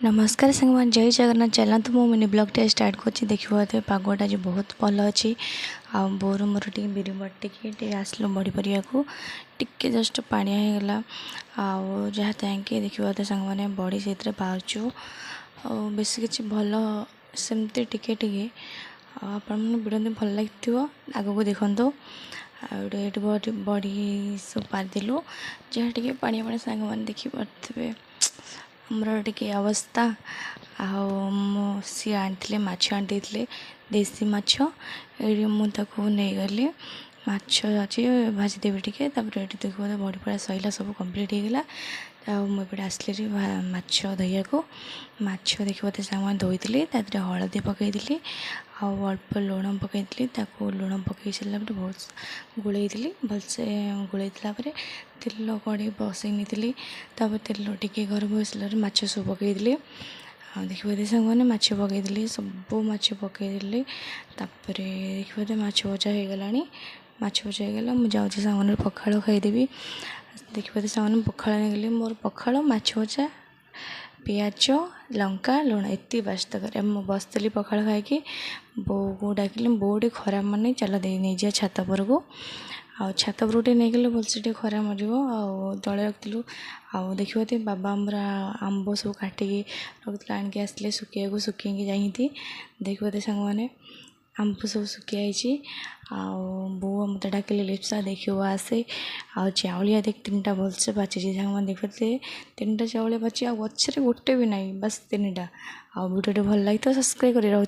नमस्कार संगमान जय जगन्नाथ चलतु मो मिनी ब्लॉग टे स्टार्ट कर देखिए पागटा आज बहुत भल अच्छी आ बोर मोर टे बिरी बटिके आसलु बड़ी परिया को टिके जस्ट पानिया होगला आउ जहाँ थैंक देखिए सांग मैंने बड़ी से पाचु बेस किसी भल सेमती टिके टिके आपण वीडियो भल लगी आग को देखो आठ बड़ी सब पारिदेलु जहाँ टे पानी पानी सांग मैंने देखिपे आमर टे अवस्था सी आनी माछ आनी देसी माछ ये मुझे नहीं गली माछ अच्छी भाजीदेवी टे देखो बड़ी पड़ा सैला सब कम्प्लीट होगा मुझे आसली माछ धोया को माछ देखिए सांग धोई हलदी पकईली अल्प लुण पकईली लुण पकई सारा बहुत गोलई भलसे गोलई तेल कड़े बसई नी तेल टिके गरम हो सारे माछ सब पकईली देखिए सांग मैंने माछ पकईली सब माछ पकईली देखिए माछ भजा हो गला माछ भजा होगा मुझे जाऊँगी सांग पखाड़ खाईदेवी देखिए सांग पखाड़ नहीं मोर पखाड़ माछ भजा पियाज लंका लुण एति बास तक बसती पखाड़ खाई बो को डाकिली बो टे खरा मानी चल दे नहीं जा छात पर को छात पर टे नहीं गले भलसे खरा मर तले रखिलु देखिए बाबा आमर आंब सब काटिकी रखी आणिक आसते सुखा सुखी जाती देखिए सांग मैंने आंब सब सुखी बो मत डाकिले लिप्सा देखिए आसे चाउलिया देख तीन टा भलसे बाची सांग मैंने देखते तीन टा चाउलिया बाची गचरे गोटे भी ना बस तीन टा वीडियो भल लगी तो सब्सक्राइब कर रही